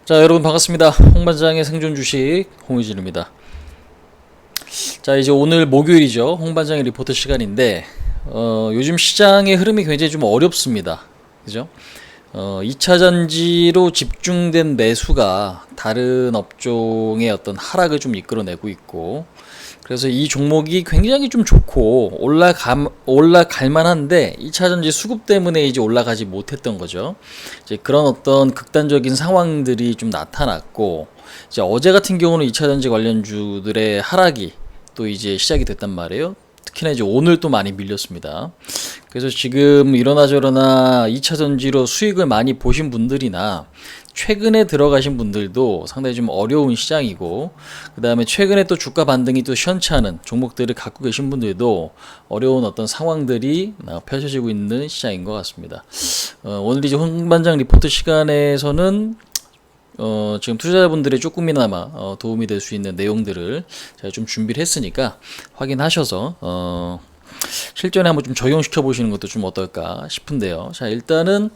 자, 여러분 반갑습니다. 홍반장의 생존 주식 홍의진입니다. 자, 이제 오늘 목요일이죠. 홍반장의 리포트 시간인데 요즘 시장의 흐름이 굉장히 좀 어렵습니다. 그죠? 2차 전지로 집중된 매수가 다른 업종의 어떤 하락을 좀 이끌어내고 있고, 그래서 이 종목이 굉장히 좀 좋고 올라갈 만한데 2차 전지 수급 때문에 이제 올라가지 못했던 거죠. 이제 그런 어떤 극단적인 상황들이 좀 나타났고, 이제 어제 같은 경우는 2차 전지 관련주들의 하락이 또 이제 시작이 됐단 말이에요. 특히나 이제 오늘 또 많이 밀렸습니다. 그래서 지금 이러나 저러나 2차 전지로 수익을 많이 보신 분들이나 최근에 들어가신 분들도 상당히 좀 어려운 시장이고, 그 다음에 최근에 또 주가 반등이 또 시원치 않은 종목들을 갖고 계신 분들도 어려운 어떤 상황들이 펼쳐지고 있는 시장인 것 같습니다. 오늘 이제 홍반장 리포트 시간에서는 지금 투자자분들의 조금이나마 도움이 될 수 있는 내용들을 제가 좀 준비를 했으니까 확인하셔서 실전에 한번 좀 적용시켜 보시는 것도 좀 어떨까 싶은데요. 자, 일단은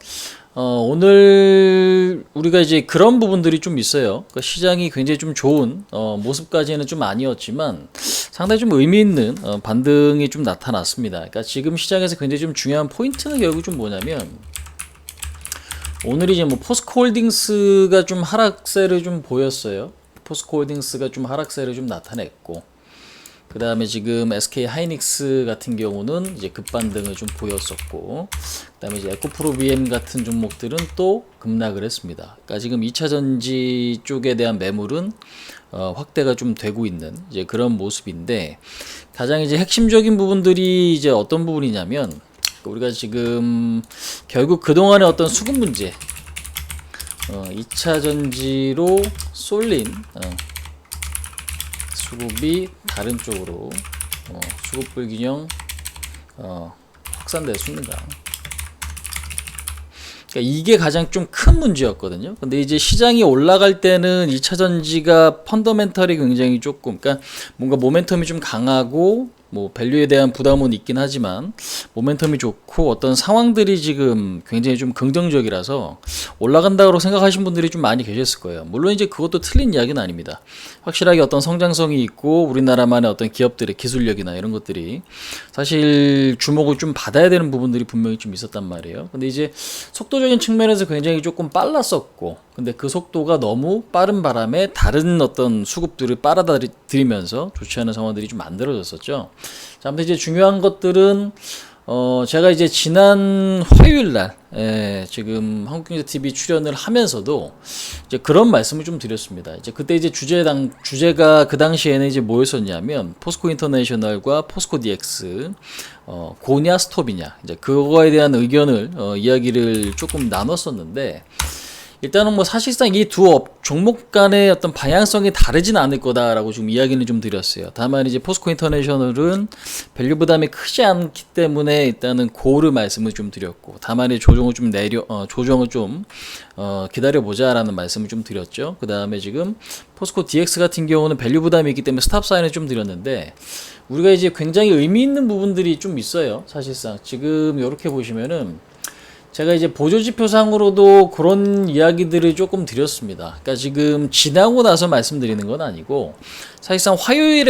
오늘 우리가 이제 그런 부분들이 좀 있어요. 그러니까 시장이 굉장히 좀 좋은 모습까지는 좀 아니었지만 상당히 좀 의미 있는 반등이 좀 나타났습니다. 그러니까 지금 시장에서 굉장히 좀 중요한 포인트는 결국 좀 뭐냐면, 오늘 이제 뭐 포스코홀딩스가 좀 하락세를 좀 보였어요. 포스코홀딩스가 좀 하락세를 좀 나타냈고, 그 다음에 지금 SK 하이닉스 같은 경우는 이제 급반등을 좀 보였었고, 그 다음에 이제 에코프로비엠 같은 종목들은 또 급락을 했습니다. 그러니까 지금 2차 전지 쪽에 대한 매물은 확대가 좀 되고 있는 이제 그런 모습인데, 가장 이제 핵심적인 부분들이 이제 어떤 부분이냐면, 우리가 지금 결국 그동안의 어떤 수급 문제, 2차 전지로 쏠린 수급이 다른 쪽으로 수급 불균형 확산될 수 있는가. 그러니까 이게 가장 좀 큰 문제였거든요. 근데 이제 시장이 올라갈 때는 2차 전지가 펀더멘털이 굉장히 조금, 그러니까 뭔가 모멘텀이 좀 강하고 뭐 밸류에 대한 부담은 있긴 하지만 모멘텀이 좋고 어떤 상황들이 지금 굉장히 좀 긍정적이라서 올라간다고 생각하신 분들이 좀 많이 계셨을 거예요. 물론 이제 그것도 틀린 이야기는 아닙니다. 확실하게 어떤 성장성이 있고 우리나라만의 어떤 기업들의 기술력이나 이런 것들이 사실 주목을 좀 받아야 되는 부분들이 분명히 좀 있었단 말이에요. 근데 이제 속도적인 측면에서 굉장히 조금 빨랐었고, 근데 그 속도가 너무 빠른 바람에 다른 어떤 수급들을 빨아들이면서 좋지 않은 상황들이 좀 만들어졌었죠. 자, 아무튼 이제 중요한 것들은 제가 이제 지난 화요일 날 지금 한국경제TV 출연을 하면서도 이제 그런 말씀을 좀 드렸습니다. 이제 그때 이제 주제가 그 당시에는 이제 뭐였었냐면, 포스코 인터내셔널과 포스코 DX 고냐 스톱이냐, 이제 그거에 대한 의견을 이야기를 조금 나눴었는데, 일단은 뭐 사실상 이 두 종목 간의 어떤 방향성이 다르진 않을 거다라고 좀 이야기는 좀 드렸어요. 다만 이제 포스코 인터내셔널은 밸류 부담이 크지 않기 때문에 일단은 고를 말씀을 좀 드렸고, 다만 조정을 좀 조정을 좀 기다려 보자라는 말씀을 좀 드렸죠. 그 다음에 지금 포스코 DX 같은 경우는 밸류 부담이 있기 때문에 스탑 사인을 좀 드렸는데, 우리가 이제 굉장히 의미 있는 부분들이 좀 있어요. 사실상 지금 이렇게 보시면은 제가 이제 보조지표상으로도 그런 이야기들을 조금 드렸습니다. 그러니까 지금 지나고 나서 말씀드리는 건 아니고, 사실상 화요일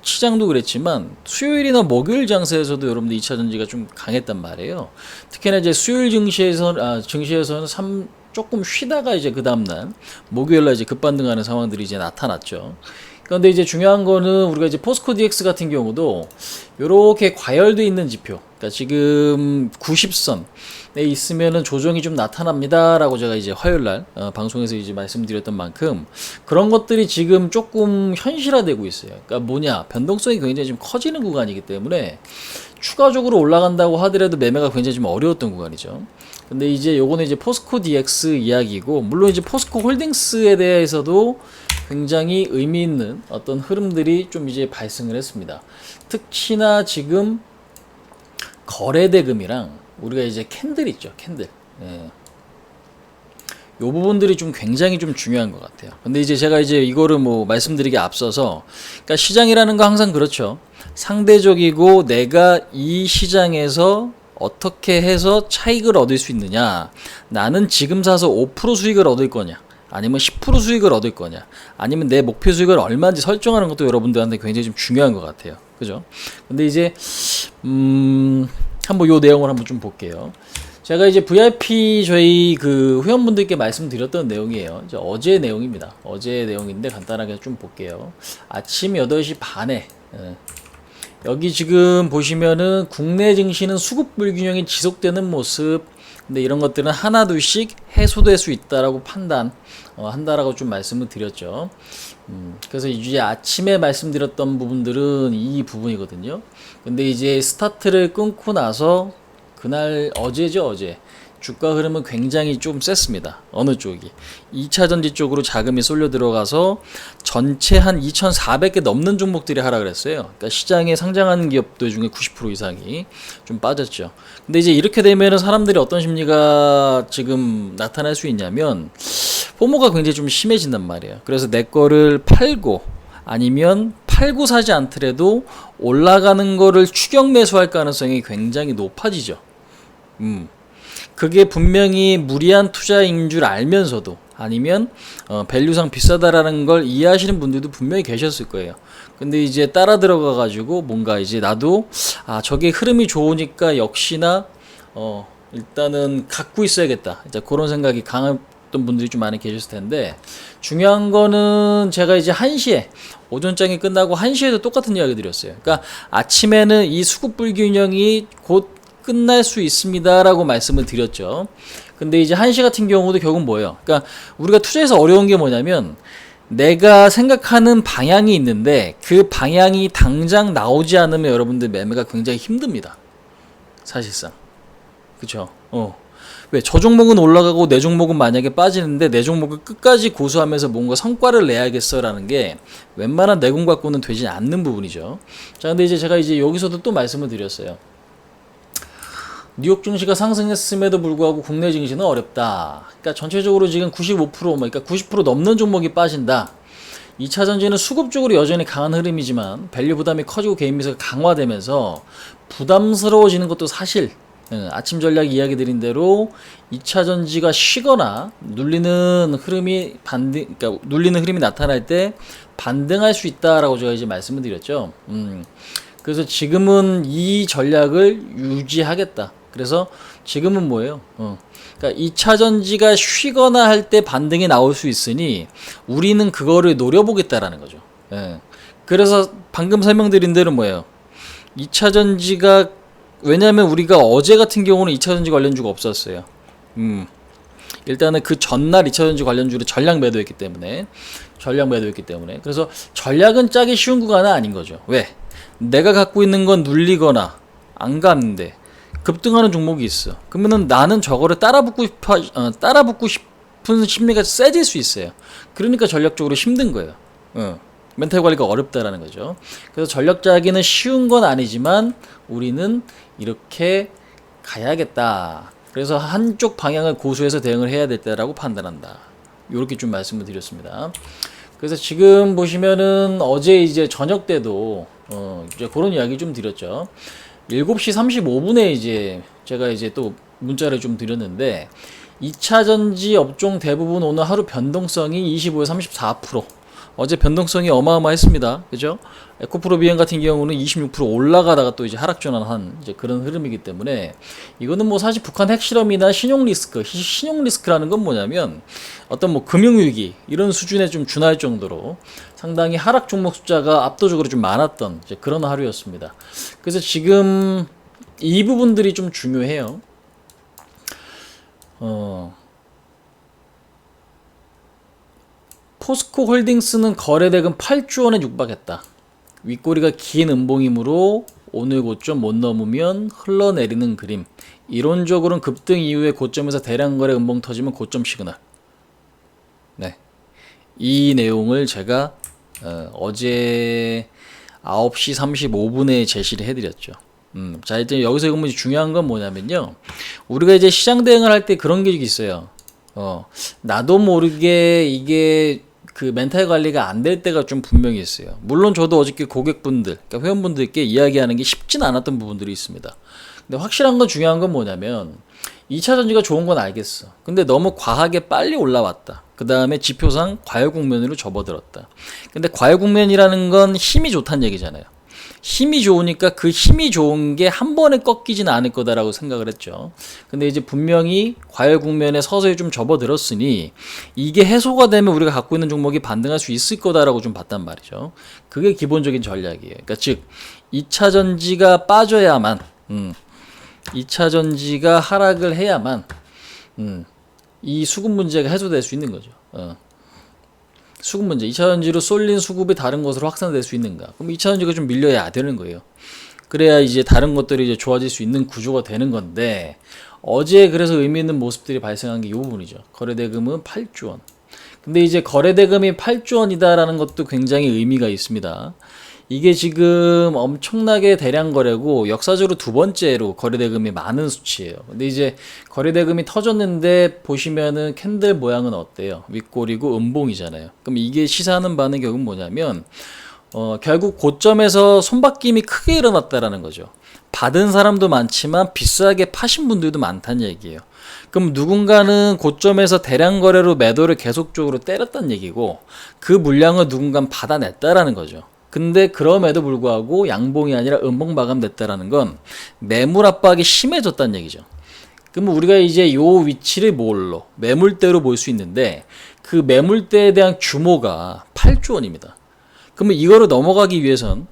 시장도 그랬지만 수요일이나 목요일 장세에서도 여러분들 2차 전지가 좀 강했단 말이에요. 특히나 이제 수요일 증시에서는 조금 쉬다가 이제 그 다음날 목요일날 이제 급반등하는 상황들이 이제 나타났죠. 그런데 이제 중요한 거는 우리가 이제 포스코 DX 같은 경우도 이렇게 과열돼 있는 지표, 그러니까 지금 90선에 있으면은 조정이 좀 나타납니다라고 제가 이제 화요일날 방송에서 이제 말씀드렸던 만큼 그런 것들이 지금 조금 현실화되고 있어요. 그러니까 뭐냐, 변동성이 굉장히 좀 커지는 구간이기 때문에 추가적으로 올라간다고 하더라도 매매가 굉장히 좀 어려웠던 구간이죠. 근데 이제 요거는 이제 포스코 DX 이야기고, 물론 이제 포스코 홀딩스에 대해서도 굉장히 의미 있는 어떤 흐름들이 좀 이제 발생을 했습니다. 특히나 지금 거래대금이랑 우리가 이제 캔들 있죠, 캔들. 요 부분들이 좀 굉장히 좀 중요한 것 같아요. 근데 이제 제가 이제 이거를 뭐 말씀드리기 앞서서, 그러니까 시장이라는 거 항상 그렇죠. 상대적이고 내가 이 시장에서 어떻게 해서 차익을 얻을 수 있느냐. 나는 지금 사서 5% 수익을 얻을 거냐, 아니면 10% 수익을 얻을 거냐, 아니면 내 목표 수익을 얼마인지 설정하는 것도 여러분들한테 굉장히 좀 중요한 것 같아요. 그죠? 근데 이제 한번 요 내용을 한번 좀 볼게요. 제가 이제 VIP 저희 그 회원분들께 말씀드렸던 내용이에요. 이제 어제 내용입니다. 어제 내용인데 간단하게 좀 볼게요. 아침 8시 반에 여기 지금 보시면은 국내 증시는 수급 불균형이 지속되는 모습. 근데 이런 것들은 하나둘씩 해소될 수 있다라고 판단 한다라고 좀 말씀을 드렸죠. 그래서 이제 아침에 말씀드렸던 부분들은 이 부분이거든요. 근데 이제 스타트를 끊고 나서 그날 어제죠, 어제 주가 흐름은 굉장히 좀 셌습니다. 어느 쪽이 2차 전지 쪽으로 자금이 쏠려 들어가서 전체 한 2,400개 넘는 종목들이 하락을 했어요. 그러니까 시장에 상장하는 기업들 중에 90% 이상이 좀 빠졌죠. 근데 이제 이렇게 되면은 사람들이 어떤 심리가 지금 나타날 수 있냐면 포모가 굉장히 좀 심해진단 말이에요. 그래서 내 거를 팔고, 아니면 팔고 사지 않더라도 올라가는 거를 추격 매수할 가능성이 굉장히 높아지죠. 그게 분명히 무리한 투자인 줄 알면서도, 아니면 밸류상 비싸다라는 걸 이해하시는 분들도 분명히 계셨을 거예요. 근데 이제 따라 들어가 가지고 뭔가 이제 나도 저게 흐름이 좋으니까 역시나 일단은 갖고 있어야겠다, 이제 그런 생각이 강했던 분들이 좀 많이 계셨을 텐데, 중요한 거는 제가 이제 1시에 오전장이 끝나고 1시에도 똑같은 이야기 드렸어요. 그러니까 아침에는 이 수급 불균형이 곧 끝날 수 있습니다라고 말씀을 드렸죠. 근데 이제 1시 같은 경우도 결국 뭐예요? 그러니까 우리가 투자해서 어려운 게 뭐냐면, 내가 생각하는 방향이 있는데 그 방향이 당장 나오지 않으면 여러분들 매매가 굉장히 힘듭니다. 사실상. 그쵸? 왜? 저 종목은 올라가고 내 종목은 만약에 빠지는데 내 종목을 끝까지 고수하면서 뭔가 성과를 내야겠어라는 게 웬만한 내공 갖고는 되지 않는 부분이죠. 자, 근데 이제 제가 이제 여기서도 또 말씀을 드렸어요. 뉴욕 증시가 상승했음에도 불구하고 국내 증시는 어렵다. 그러니까 전체적으로 지금 95%, 그러니까 90% 넘는 종목이 빠진다. 2차 전지는 수급 쪽으로 여전히 강한 흐름이지만 밸류 부담이 커지고 개인 미세가 강화되면서 부담스러워지는 것도 사실. 아침 전략 이야기 드린 대로 2차 전지가 쉬거나 눌리는 흐름이 그러니까 눌리는 흐름이 나타날 때 반등할 수 있다라고 제가 이제 말씀을 드렸죠. 그래서 지금은 이 전략을 유지하겠다. 그래서 지금은 뭐예요? 그러니까 2차 전지가 쉬거나 할 때 반등이 나올 수 있으니 우리는 그거를 노려보겠다라는 거죠. 그래서 방금 설명드린 대로 뭐예요? 2차 전지가, 왜냐하면 우리가 어제 같은 경우는 2차 전지 관련주가 없었어요. 일단은 그 전날 2차 전지 관련주를 전량 매도했기 때문에, 그래서 전략은 짜기 쉬운 구간은 아닌 거죠. 왜? 내가 갖고 있는 건 눌리거나 안 갔는데 급등하는 종목이 있어. 그러면은 나는 저거를 따라붙고 싶은 심리가 세질 수 있어요. 그러니까 전략적으로 힘든 거예요. 멘탈 관리가 어렵다라는 거죠. 그래서 전략 짜기는 쉬운 건 아니지만 우리는 이렇게 가야겠다. 그래서 한쪽 방향을 고수해서 대응을 해야 될 때라고 판단한다. 이렇게 좀 말씀을 드렸습니다. 그래서 지금 보시면은 어제 이제 저녁 때도 이제 그런 이야기 좀 드렸죠. 7시 35분에 이제 제가 이제 또 문자를 좀 드렸는데, 2차 전지 업종 대부분 오늘 하루 변동성이 25에서 34%. 어제 변동성이 어마어마했습니다. 그죠? 에코프로 비행 같은 경우는 26% 올라가다가 또 이제 하락 전환한 이제 그런 흐름이기 때문에, 이거는 뭐 사실 북한 핵실험이나 신용 리스크라는 건 뭐냐면 어떤 뭐 금융위기 이런 수준에 좀 준할 정도로 상당히 하락 종목 숫자가 압도적으로 좀 많았던 이제 그런 하루였습니다. 그래서 지금 이 부분들이 좀 중요해요. 포스코 홀딩스는 거래대금 8조 원에 육박했다. 윗꼬리가 긴 음봉이므로 오늘 고점 못 넘으면 흘러내리는 그림. 이론적으로는 급등 이후에 고점에서 대량 거래 음봉 터지면 고점 시그널. 네, 이 내용을 제가 어제 9시 35분에 제시를 해드렸죠. 자, 이제 여기서 보면 중요한 건 뭐냐면요, 우리가 이제 시장 대응을 할 때 그런 게 있어요. 나도 모르게 이게 그 멘탈 관리가 안 될 때가 좀 분명히 있어요. 물론 저도 어저께 고객분들, 그러니까 회원분들께 이야기하는 게 쉽진 않았던 부분들이 있습니다. 근데 확실한 건 중요한 건 뭐냐면 2차 전지가 좋은 건 알겠어. 근데 너무 과하게 빨리 올라왔다. 그 다음에 지표상 과열 국면으로 접어들었다. 근데 과열 국면이라는 건 힘이 좋다는 얘기잖아요. 힘이 좋으니까 그 힘이 좋은 게 한 번에 꺾이지는 않을 거다라고 생각을 했죠. 근데 이제 분명히 과열 국면에 서서히 좀 접어들었으니 이게 해소가 되면 우리가 갖고 있는 종목이 반등할 수 있을 거다라고 좀 봤단 말이죠. 그게 기본적인 전략이에요. 그러니까 즉 2차 전지가 빠져야만 2차 전지가 하락을 해야만 이 수급 문제가 해소될 수 있는 거죠. 수급 문제, 2차 전지로 쏠린 수급이 다른 것으로 확산될 수 있는가? 그럼 2차 전지가 좀 밀려야 되는 거예요. 그래야 이제 다른 것들이 이제 좋아질 수 있는 구조가 되는 건데, 어제 그래서 의미 있는 모습들이 발생한 게 이 부분이죠. 거래대금은 8조 원. 근데 이제 거래대금이 8조 원이다라는 것도 굉장히 의미가 있습니다. 이게 지금 엄청나게 대량 거래고 역사적으로 두 번째로 거래대금이 많은 수치예요. 근데 이제 거래대금이 터졌는데 보시면은 캔들 모양은 어때요? 윗골이고 음봉이잖아요. 그럼 이게 시사하는 바는 결국 뭐냐면 결국 고점에서 손바뀜이 크게 일어났다라는 거죠. 받은 사람도 많지만 비싸게 파신 분들도 많다는 얘기예요. 그럼 누군가는 고점에서 대량 거래로 매도를 계속적으로 때렸다는 얘기고 그 물량을 누군가는 받아냈다라는 거죠. 근데 그럼에도 불구하고 양봉이 아니라 음봉 마감됐다라는 건 매물 압박이 심해졌다는 얘기죠. 그럼 우리가 이제 요 위치를 뭘로 매물대로 볼 수 있는데 그 매물대에 대한 규모가 8조 원입니다. 그러면 이거를 넘어가기 위해선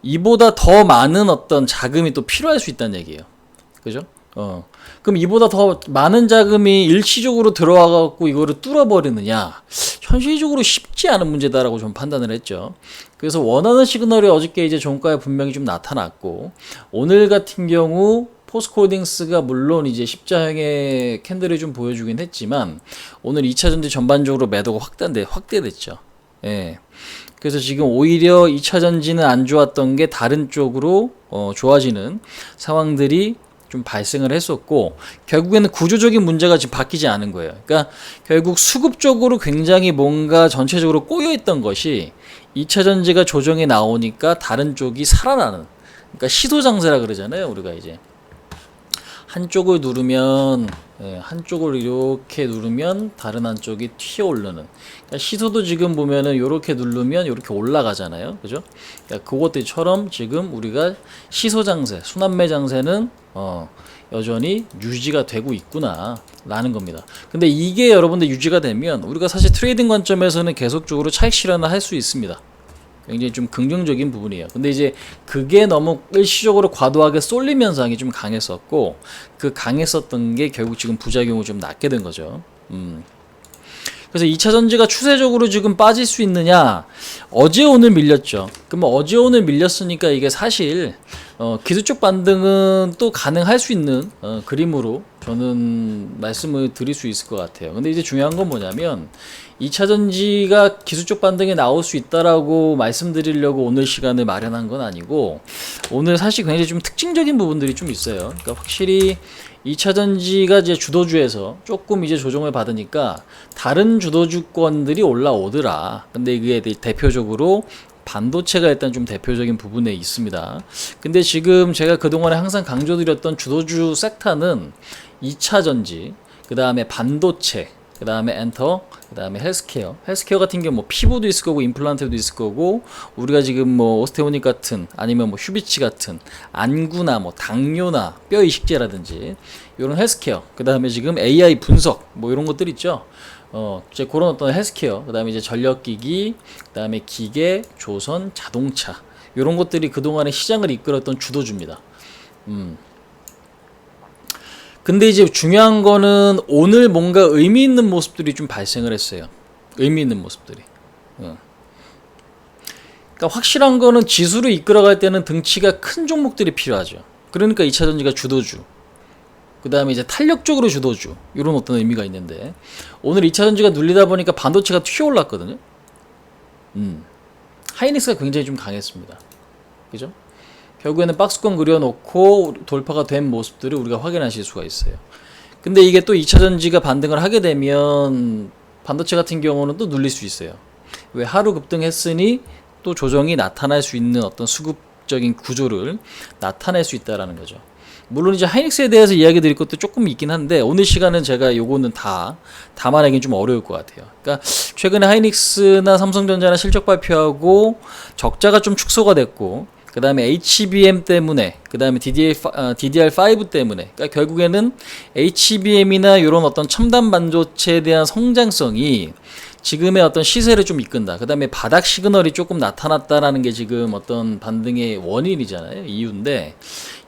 이보다 더 많은 어떤 자금이 또 필요할 수 있다는 얘기예요. 그죠? 그럼 이보다 더 많은 자금이 일시적으로 들어와갖고 이거를 뚫어버리느냐? 현실적으로 쉽지 않은 문제다라고 좀 판단을 했죠. 그래서 원하는 시그널이 어저께 이제 종가에 분명히 좀 나타났고, 오늘 같은 경우 포스코홀딩스가 물론 이제 십자형의 캔들을 좀 보여주긴 했지만, 오늘 2차 전지 전반적으로 매도가 확대됐죠. 예. 그래서 지금 오히려 2차 전지는 안 좋았던 게 다른 쪽으로 좋아지는 상황들이 좀 발생을 했었고 결국에는 구조적인 문제가 지금 바뀌지 않은 거예요. 그러니까 결국 수급적으로 굉장히 뭔가 전체적으로 꼬여있던 것이 2차 전지가 조정이 나오니까 다른 쪽이 살아나는, 그러니까 시도장세라 그러잖아요. 우리가 이제 한쪽을 누르면 한쪽을 이렇게 누르면 다른 한쪽이 튀어오르는, 그러니까 시소도 지금 보면은 이렇게 누르면 이렇게 올라가잖아요. 그죠? 그러니까 그것들처럼 지금 우리가 시소장세, 순환매장세는 여전히 유지가 되고 있구나 라는 겁니다. 근데 이게 여러분들 유지가 되면 우리가 사실 트레이딩 관점에서는 계속적으로 차익 실현을 할 수 있습니다. 굉장히 좀 긍정적인 부분이에요. 근데 이제 그게 너무 일시적으로 과도하게 쏠림 현상이 좀 강했었고 그 강했었던 게 결국 지금 부작용을 좀 낳게 된 거죠. 그래서 2차 전지가 추세적으로 지금 빠질 수 있느냐? 어제 오늘 밀렸죠. 그러면 어제 오늘 밀렸으니까 이게 사실 기술적 반등은 또 가능할 수 있는 그림으로 저는 말씀을 드릴 수 있을 것 같아요. 근데 이제 중요한 건 뭐냐면 2차 전지가 기술적 반등이 나올 수 있다라고 말씀드리려고 오늘 시간을 마련한 건 아니고 오늘 사실 굉장히 좀 특징적인 부분들이 좀 있어요. 그러니까 확실히 2차 전지가 이제 주도주에서 조금 이제 조정을 받으니까 다른 주도주권들이 올라오더라. 근데 이게 대표적으로 반도체가 일단 좀 대표적인 부분에 있습니다. 근데 지금 제가 그동안에 항상 강조드렸던 주도주 섹터는 2차 전지, 그 다음에 반도체, 그 다음에 엔터, 그 다음에 헬스케어. 헬스케어 같은 경우 뭐 피부도 있을 거고 임플란트도 있을 거고 우리가 지금 뭐 오스테오닉 같은 아니면 뭐 휴비치 같은 안구나 뭐 당뇨나 뼈 이식제라든지 이런 헬스케어. 그 다음에 지금 AI 분석 뭐 이런 것들 있죠. 이제 그런 어떤 헬스케어. 그 다음에 이제 전력기기, 그 다음에 기계, 조선, 자동차 이런 것들이 그동안에 시장을 이끌었던 주도주입니다. 근데 이제 중요한 거는 오늘 뭔가 의미 있는 모습들이 좀 발생을 했어요. 의미 있는 모습들이. 그러니까 확실한 거는 지수를 이끌어갈 때는 등치가 큰 종목들이 필요하죠. 그러니까 2차 전지가 주도주. 그 다음에 이제 탄력적으로 주도주. 이런 어떤 의미가 있는데 오늘 2차 전지가 눌리다 보니까 반도체가 튀어올랐거든요. 하이닉스가 굉장히 좀 강했습니다. 그죠? 결국에는 박스권 그려놓고 돌파가 된 모습들을 우리가 확인하실 수가 있어요. 근데 이게 또 2차 전지가 반등을 하게 되면 반도체 같은 경우는 또 눌릴 수 있어요. 왜? 하루 급등했으니 또 조정이 나타날 수 있는 어떤 수급적인 구조를 나타낼 수 있다라는 거죠. 물론 이제 하이닉스에 대해서 이야기 드릴 것도 조금 있긴 한데 오늘 시간은 제가 요거는 다 담아내긴 좀 어려울 것 같아요. 그러니까 최근에 하이닉스나 삼성전자나 실적 발표하고 적자가 좀 축소가 됐고 그 다음에 HBM 때문에 그 다음에 DDR5 때문에 그러니까 결국에는 HBM이나 이런 어떤 첨단 반도체에 대한 성장성이 지금의 어떤 시세를 좀 이끈다. 그 다음에 바닥 시그널이 조금 나타났다라는 게 지금 어떤 반등의 원인이잖아요. 이유인데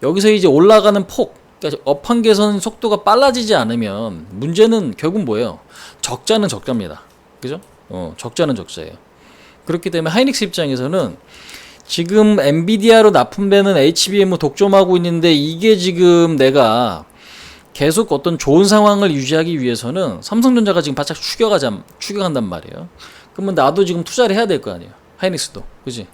여기서 이제 올라가는 폭, 그러니까 업황 개선 속도가 빨라지지 않으면 문제는 결국 뭐예요? 적자는 적자입니다. 그죠? 적자는 적자예요. 그렇기 때문에 하이닉스 입장에서는 지금 엔비디아로 납품되는 HBM을 독점하고 있는데 이게 지금 내가 계속 어떤 좋은 상황을 유지하기 위해서는 삼성전자가 지금 바짝 추격한단 말이에요. 그러면 나도 지금 투자를 해야 될 거 아니에요. 하이닉스도. 그지?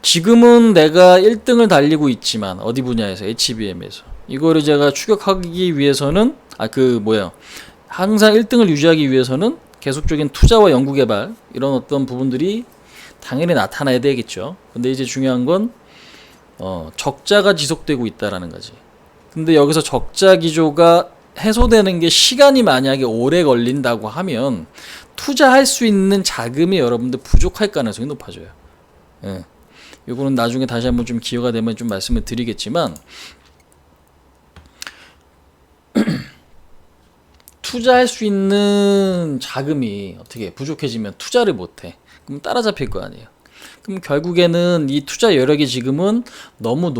지금은 내가 1등을 달리고 있지만 어디 분야에서 HBM에서 이거를 제가 추격하기 위해서는 항상 1등을 유지하기 위해서는 계속적인 투자와 연구개발 이런 어떤 부분들이 당연히 나타나야 되겠죠. 근데 이제 중요한 건 적자가 지속되고 있다라는 거지. 근데 여기서 적자 기조가 해소되는 게 시간이 만약에 오래 걸린다고 하면 투자할 수 있는 자금이 여러분들 부족할 가능성이 높아져요. 예. 요거는 나중에 다시 한번 좀 기회가 되면 좀 말씀을 드리겠지만 투자할 수 있는 자금이 어떻게 부족해지면 투자를 못해. 그럼 따라잡힐 거 아니에요. 그럼 결국에는 이 투자 여력이 지금은 너무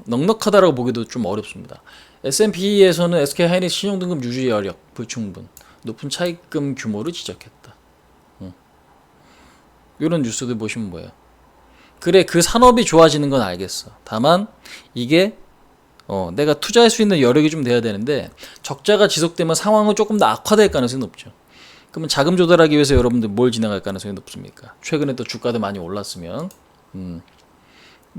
넉넉하다라고 보기도 좀 어렵습니다. S&P에서는 SK 하이닉스 신용등급 유지 여력 불충분, 높은 차입금 규모를 지적했다. 이런 뉴스들 보시면 뭐예요? 그래, 그 산업이 좋아지는 건 알겠어. 다만 이게 내가 투자할 수 있는 여력이 좀 돼야 되는데 적자가 지속되면 상황은 조금 더 악화될 가능성이 높죠. 그러면 자금 조달하기 위해서 여러분들 뭘 진행할 가능성이 높습니까? 최근에 또 주가도 많이 올랐으면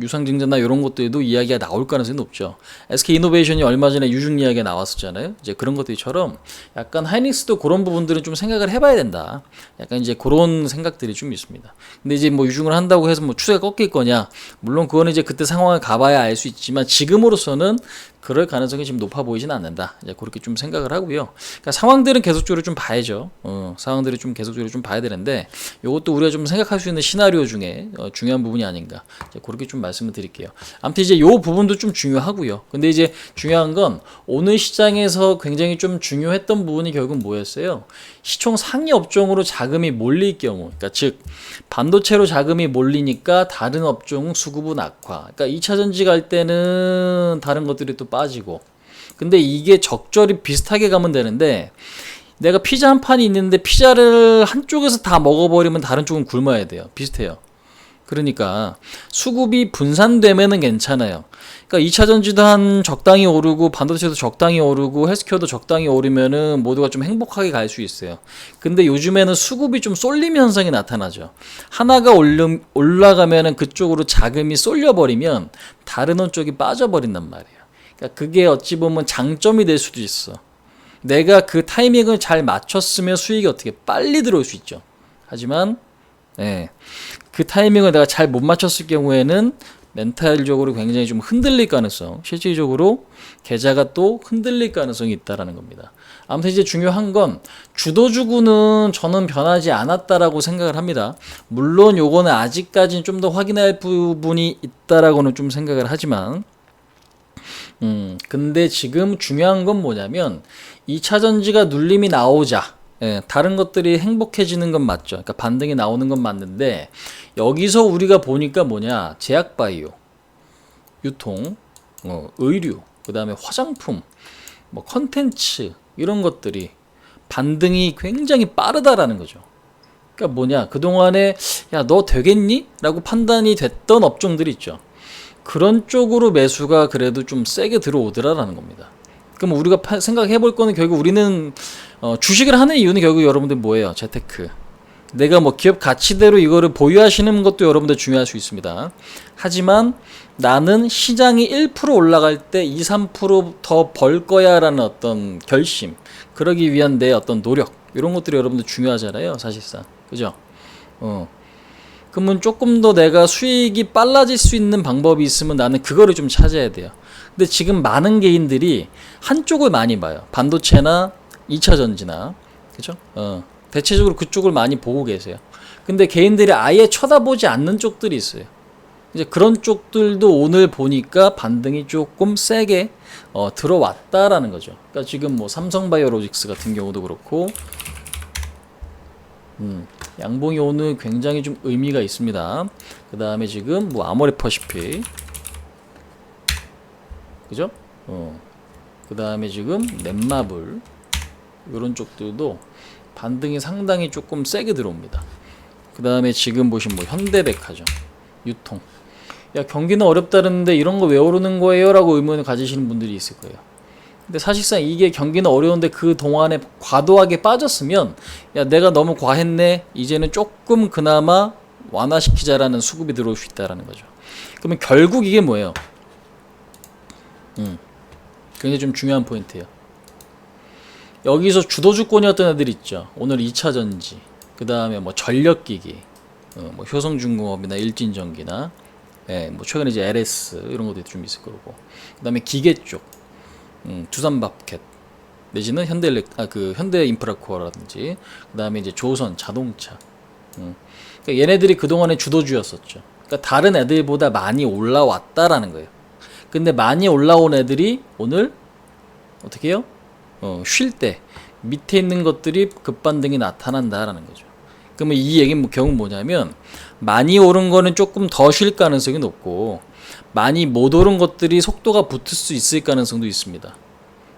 유상증자나 이런 것들도 이야기가 나올 가능성이 높죠. SK이노베이션이 얼마 전에 유중 이야기가 나왔었잖아요. 이제 그런 것들처럼 약간 하이닉스도 그런 부분들은 좀 생각을 해봐야 된다. 약간 이제 그런 생각들이 좀 있습니다. 근데 이제 뭐 유중을 한다고 해서 뭐 추세가 꺾일 거냐? 물론 그거는 이제 그때 상황을 가봐야 알 수 있지만 지금으로서는 그럴 가능성이 지금 높아 보이진 않는다. 이제 그렇게 좀 생각을 하고요. 그러니까 상황들은 계속적으로 좀 봐야죠. 상황들을 좀 계속적으로 좀 봐야 되는데 이것도 우리가 좀 생각할 수 있는 시나리오 중에 중요한 부분이 아닌가. 이제 그렇게 좀 말씀을 드릴게요. 아무튼 이제 요 부분도 좀 중요하고요. 근데 이제 중요한 건 오늘 시장에서 굉장히 좀 중요했던 부분이 결국 뭐였어요? 시총 상위 업종으로 자금이 몰릴 경우, 그러니까 즉 반도체로 자금이 몰리니까 다른 업종 수급은 악화. 그러니까 2차 전지 갈 때는 다른 것들이 또 빠지고. 근데 이게 적절히 비슷하게 가면 되는데 내가 피자 한 판이 있는데 피자를 한쪽에서 다 먹어버리면 다른 쪽은 굶어야 돼요. 비슷해요. 그러니까 수급이 분산되면은 괜찮아요. 그러니까 2차 전지도 한 적당히 오르고 반도체도 적당히 오르고 헬스케어도 적당히 오르면은 모두가 좀 행복하게 갈 수 있어요. 근데 요즘에는 수급이 좀 쏠림 현상이 나타나죠. 하나가 올라가면은 그쪽으로 자금이 쏠려버리면 다른 쪽이 빠져버린단 말이에요. 그러니까 그게 어찌 보면 장점이 될 수도 있어. 내가 그 타이밍을 잘 맞췄으면 수익이 어떻게 빨리 들어올 수 있죠. 하지만 그 타이밍을 내가 잘 못 맞췄을 경우에는 멘탈적으로 굉장히 좀 흔들릴 가능성, 실질적으로 계좌가 또 흔들릴 가능성이 있다라는 겁니다. 아무튼 이제 중요한 건 주도주구는 저는 변하지 않았다라고 생각을 합니다. 물론 요거는 아직까지는 좀 더 확인할 부분이 있다라고는 좀 생각을 하지만 근데 지금 중요한 건 뭐냐면 2차 전지가 눌림이 나오자 다른 것들이 행복해지는 건 맞죠. 그러니까 반등이 나오는 건 맞는데 여기서 우리가 보니까 뭐냐, 제약바이오, 유통, 의류, 그 다음에 화장품, 뭐 컨텐츠 이런 것들이 반등이 굉장히 빠르다라는 거죠. 그러니까 뭐냐, 그동안에 야 너 되겠니? 라고 판단이 됐던 업종들이 있죠. 그런 쪽으로 매수가 그래도 좀 세게 들어오더라라는 겁니다. 그럼 우리가 생각해 볼 거는 결국 우리는 주식을 하는 이유는 결국 여러분들 뭐예요? 재테크. 내가 뭐 기업 가치대로 이거를 보유하시는 것도 여러분들 중요할 수 있습니다. 하지만 나는 시장이 1% 올라갈 때 2, 3% 더 벌 거야 라는 어떤 결심, 그러기 위한 내 어떤 노력, 이런 것들이 여러분들 중요하잖아요, 사실상. 그죠? 그러면 조금 더 내가 수익이 빨라질 수 있는 방법이 있으면 나는 그거를 좀 찾아야 돼요. 근데 지금 많은 개인들이 한쪽을 많이 봐요. 반도체나 2차 전지나, 그죠? 대체적으로 그쪽을 많이 보고 계세요. 근데 개인들이 아예 쳐다보지 않는 쪽들이 있어요. 이제 그런 쪽들도 오늘 보니까 반등이 조금 세게 들어왔다라는 거죠. 그러니까 지금 뭐 삼성바이오로직스 같은 경우도 그렇고, 양봉이 오늘 굉장히 좀 의미가 있습니다. 그 다음에 지금 뭐 아모레퍼시픽, 그죠? 그 다음에 지금 넷마블, 이런 쪽들도 반등이 상당히 조금 세게 들어옵니다. 그 다음에 지금 보신 뭐 현대백화점, 유통. 야, 경기는 어렵다는데 이런 거 왜 오르는 거예요? 라고 의문을 가지시는 분들이 있을 거예요. 근데 사실상 이게 경기는 어려운데 그 동안에 과도하게 빠졌으면, 야, 내가 너무 과했네, 이제는 조금 그나마 완화시키자라는 수급이 들어올 수 있다라는 거죠. 그러면 결국 이게 뭐예요? 굉장히 좀 중요한 포인트예요. 여기서 주도주권이었던 애들 있죠. 오늘 2차전지, 그 다음에 뭐 전력기기, 뭐 효성중공업이나 일진전기나, 뭐 최근에 이제 LS 이런 것도 좀 있을 거고, 그 다음에 기계 쪽, 두산밥켓 내지는 현대인프라코어라든지, 그 다음에 이제 조선 자동차. 그러니까 얘네들이 그 동안에 주도주였었죠. 그러니까 다른 애들보다 많이 올라왔다라는 거예요. 근데 많이 올라온 애들이 오늘 어떻게 해요? 쉴 때 밑에 있는 것들이 급반등이 나타난다라는 거죠. 그러면 이 얘기는 경우 뭐냐면, 많이 오른 거는 조금 더 쉴 가능성이 높고, 많이 못 오른 것들이 속도가 붙을 수 있을 가능성도 있습니다.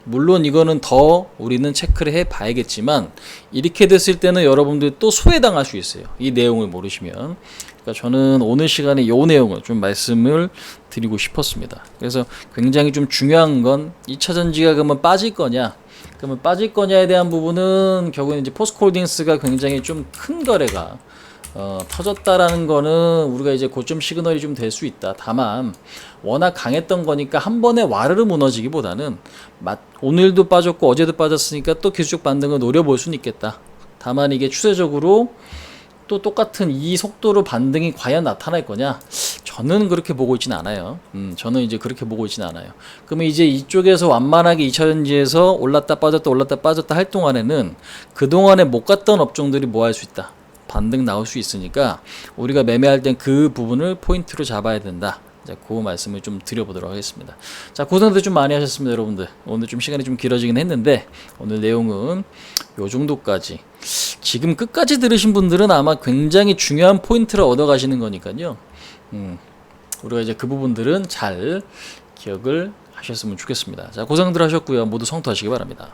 물론 이거는 더 우리는 체크를 해 봐야겠지만, 이렇게 됐을 때는 여러분들 또 소외당할 수 있어요. 이 내용을 모르시면. 그러니까 저는 오늘 시간에 이 내용을 좀 말씀을 드리고 싶었습니다. 그래서 굉장히 좀 중요한 건 2차전지가 그러면 빠질 거냐, 그러면 빠질 거냐에 대한 부분은 결국엔 이제 포스코홀딩스가 굉장히 좀 큰 거래가 터졌다라는 거는 우리가 이제 고점 시그널이 좀 될 수 있다. 다만 워낙 강했던 거니까 한 번에 와르르 무너지기보다는 오늘도 빠졌고 어제도 빠졌으니까 또 계속 반등을 노려볼 수는 있겠다. 다만 이게 추세적으로 또 똑같은 이 속도로 반등이 과연 나타날 거냐? 저는 그렇게 보고 있진 않아요. 저는 이제 그렇게 보고 있진 않아요. 그러면 이제 이쪽에서 완만하게 2차전지에서 올랐다 빠졌다 할 동안에는 그동안에 못 갔던 업종들이 뭐 할 수 있다? 반등 나올 수 있으니까 우리가 매매할 땐 그 부분을 포인트로 잡아야 된다. 자, 그 말씀을 좀 드려보도록 하겠습니다. 자, 고생들 좀 많이 하셨습니다, 여러분들. 오늘 좀 시간이 좀 길어지긴 했는데, 오늘 내용은 요 정도까지. 지금 끝까지 들으신 분들은 아마 굉장히 중요한 포인트를 얻어 가시는 거니까요. 우리가 이제 그 부분들은 잘 기억을 하셨으면 좋겠습니다. 자, 고생들 하셨고요. 모두 성투하시기 바랍니다.